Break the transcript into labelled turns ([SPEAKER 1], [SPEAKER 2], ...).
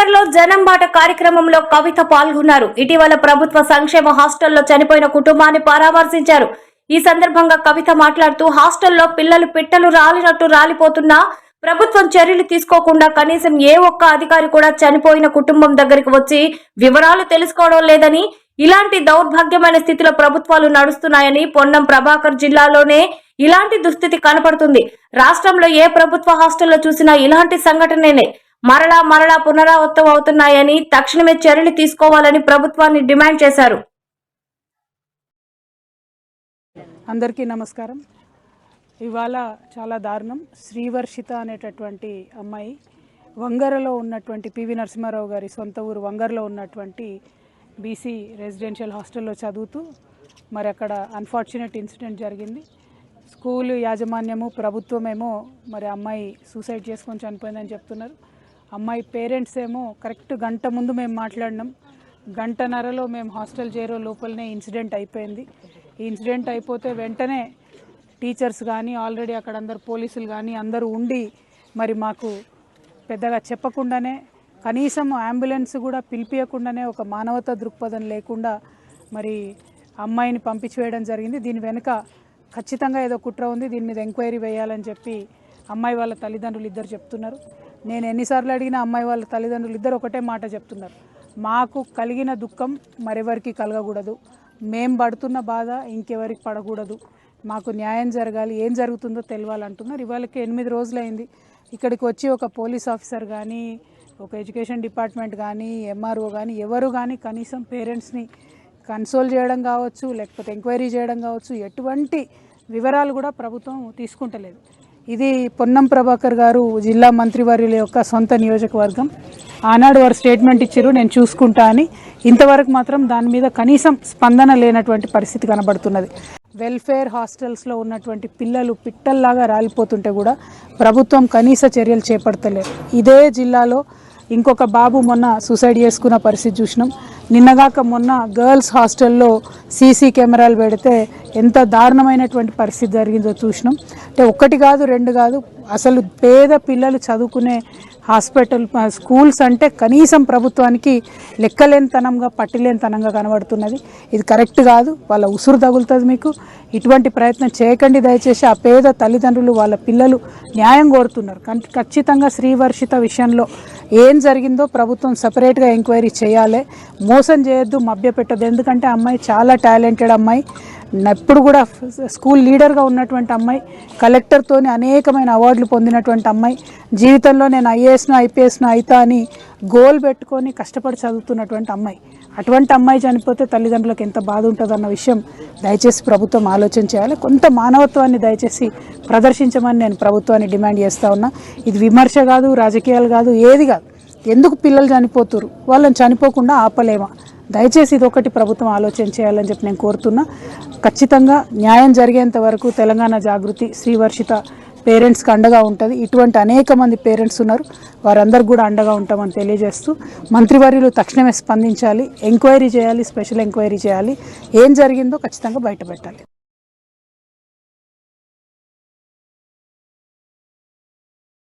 [SPEAKER 1] వంగర్లో జనం బాట కార్యక్రమంలో కవిత పాల్గొన్నారు. ఇటీవల ప్రభుత్వ సంక్షేమ హాస్టల్లో చనిపోయిన కుటుంబాన్ని పరామర్శించారు. ఈ సందర్భంగా కవిత మాట్లాడుతూ హాస్టల్లో పిల్లలు పిట్టలు రాలినట్టు రాలిపోతున్నా ప్రభుత్వం చర్యలు తీసుకోకుండా కనీసం ఏ ఒక్క అధికారి కూడా చనిపోయిన కుటుంబం దగ్గరికి వచ్చి వివరాలు తెలుసుకోవడం లేదని, ఇలాంటి దౌర్భాగ్యమైన స్థితిలో ప్రభుత్వాలు నడుస్తున్నాయని, పొన్నం ప్రభాకర్ జిల్లాలోనే ఇలాంటి దుస్థితి కనపడుతుంది. రాష్ట్రంలో ఏ ప్రభుత్వ హాస్టల్లో చూసినా ఇలాంటి సంఘటనలే మరలా పునరావృతం అవుతున్నాయని తక్షణమే చర్యలు తీసుకోవాలని ప్రభుత్వాన్ని డిమాండ్ చేశారు.
[SPEAKER 2] అందరికీ నమస్కారం. ఇవాళ చాలా దారుణం. శ్రీవర్షిత అనేటటువంటి అమ్మాయి వంగరలో ఉన్నటువంటి పివి నరసింహారావు గారి సొంత ఊరు వంగరలో ఉన్నటువంటి బీసీ రెసిడెన్షియల్ హాస్టల్లో చదువుతూ మరి అక్కడ అన్ఫార్చునేట్ ఇన్సిడెంట్ జరిగింది. స్కూల్ యాజమాన్యము ప్రభుత్వమేమో మరి అమ్మాయి సూసైడ్ చేసుకొని చనిపోయిందని చెప్తున్నారు. అమ్మాయి పేరెంట్స్ ఏమో కరెక్ట్ గంట ముందు మేము మాట్లాడినాం, గంటన్నరలో మేము హాస్టల్ చేరే లోపలనే ఇన్సిడెంట్ అయిపోయింది. ఈ ఇన్సిడెంట్ అయిపోతే వెంటనే టీచర్స్ కానీ ఆల్రెడీ అక్కడ అందరు పోలీసులు కానీ అందరూ ఉండి మరి మాకు పెద్దగా చెప్పకుండానే, కనీసం అంబులెన్స్ కూడా పిలిపియకుండానే, ఒక మానవతా దృక్పథం లేకుండా మరి అమ్మాయిని పంపించివేయడం జరిగింది. దీని వెనుక ఖచ్చితంగా ఏదో కుట్ర ఉంది, దీని మీద ఎంక్వైరీ వేయాలని చెప్పి అమ్మాయి వాళ్ళ తల్లిదండ్రులు ఇద్దరు చెప్తున్నారు. నేను ఎన్నిసార్లు అడిగినా అమ్మాయి వాళ్ళ తల్లిదండ్రులు ఇద్దరు ఒకటే మాట చెప్తున్నారు, మాకు కలిగిన దుఃఖం మరెవరికి కలగకూడదు, మేం పడుతున్న బాధ ఇంకెవరికి పడకూడదు, మాకు న్యాయం జరగాలి, ఏం జరుగుతుందో తెలియాలంటున్నారు. ఇవాళకి 8 రోజులైంది. ఇక్కడికి వచ్చి ఒక పోలీస్ ఆఫీసర్ కానీ, ఒక ఎడ్యుకేషన్ డిపార్ట్మెంట్ కానీ, ఎంఆర్ఓ కానీ ఎవరు కానీ కనీసం పేరెంట్స్ని కన్సోల్ చేయడం కావచ్చు, లేకపోతే ఎంక్వైరీ చేయడం కావచ్చు, ఎటువంటి వివరాలు కూడా ప్రభుత్వం తీసుకుంటలేదు. ఇది పొన్నం ప్రభాకర్ గారు జిల్లా మంత్రివర్యుల యొక్క సొంత నియోజకవర్గం. ఆనాడు వారు స్టేట్మెంట్ ఇచ్చారు, నేను చూసుకుంటా అని. ఇంతవరకు మాత్రం దాని మీద కనీసం స్పందన లేనటువంటి పరిస్థితి కనబడుతున్నది. వెల్ఫేర్ హాస్టల్స్లో ఉన్నటువంటి పిల్లలు పిట్టల్లాగా రాలిపోతుంటే కూడా ప్రభుత్వం కనీస చర్యలు చేపడతలేదు. ఇదే జిల్లాలో ఇంకొక బాబు మొన్న సూసైడ్ చేసుకున్న పరిస్థితి చూసినాం. నిన్నగాక మొన్న గర్ల్స్ హాస్టల్లో సీసీ కెమెరాలు పెడితే ఎంత దారుణమైనటువంటి పరిస్థితి జరిగిందో చూసినాం. అంటే ఒకటి కాదు, రెండు కాదు, అసలు పేద పిల్లలు చదువుకునే హాస్పిటల్ స్కూల్స్ అంటే కనీసం ప్రభుత్వానికి లెక్కలేనితనంగా పట్టిలేనితనంగా కనబడుతున్నది. ఇది కరెక్ట్ కాదు, వాళ్ళ ఉసురు తగులుతుంది. మీకు ఇటువంటి ప్రయత్నం చేయకండి దయచేసి. ఆ పేద తల్లిదండ్రులు వాళ్ళ పిల్లలు న్యాయం కోరుతున్నారు. ఖచ్చితంగా శ్రీవర్షిత విషయంలో ఏం జరిగిందో ప్రభుత్వం సపరేట్గా ఎంక్వైరీ చేయాలి. మోసం చేయొద్దు, మభ్యపెట్టద్దు. ఎందుకంటే అమ్మాయి చాలా టాలెంటెడ్ అమ్మాయి, ఎప్పుడు కూడా స్కూల్ లీడర్గా ఉన్నటువంటి అమ్మాయి, కలెక్టర్తోని అనేకమైన అవార్డులు పొందినటువంటి అమ్మాయి, జీవితంలో నేను ఐఏఎస్ను ఐపీఎస్ను అవుతా అని గోల్ పెట్టుకొని కష్టపడి చదువుతున్నటువంటి అమ్మాయి. అటువంటి అమ్మాయి చనిపోతే తల్లిదండ్రులకు ఎంత బాధ ఉంటుందన్న విషయం దయచేసి ప్రభుత్వం ఆలోచన చేయాలి. కొంత మానవత్వాన్ని దయచేసి ప్రదర్శించమని నేను ప్రభుత్వాన్ని డిమాండ్ చేస్తూ ఉన్నా. ఇది విమర్శ కాదు, రాజకీయాలు కాదు, ఏది కాదు. ఎందుకు పిల్లలు చనిపోతున్నారు, వాళ్ళని చనిపోకుండా ఆపలేమా? దయచేసి ఇదొకటి ప్రభుత్వం ఆలోచన చేయాలని చెప్పి నేను కోరుతున్నా. ఖచ్చితంగా న్యాయం జరిగేంత వరకు తెలంగాణ జాగృతి శ్రీవర్షిత పేరెంట్స్కి అండగా ఉంటుంది. ఇటువంటి అనేక మంది పేరెంట్స్ ఉన్నారు, వారందరికీ కూడా అండగా ఉంటామని తెలియజేస్తూ మంత్రివర్యులు తక్షణమే స్పందించాలి, ఎంక్వైరీ చేయాలి, స్పెషల్ ఎంక్వైరీ చేయాలి, ఏం జరిగిందో ఖచ్చితంగా బయటపెట్టాలి.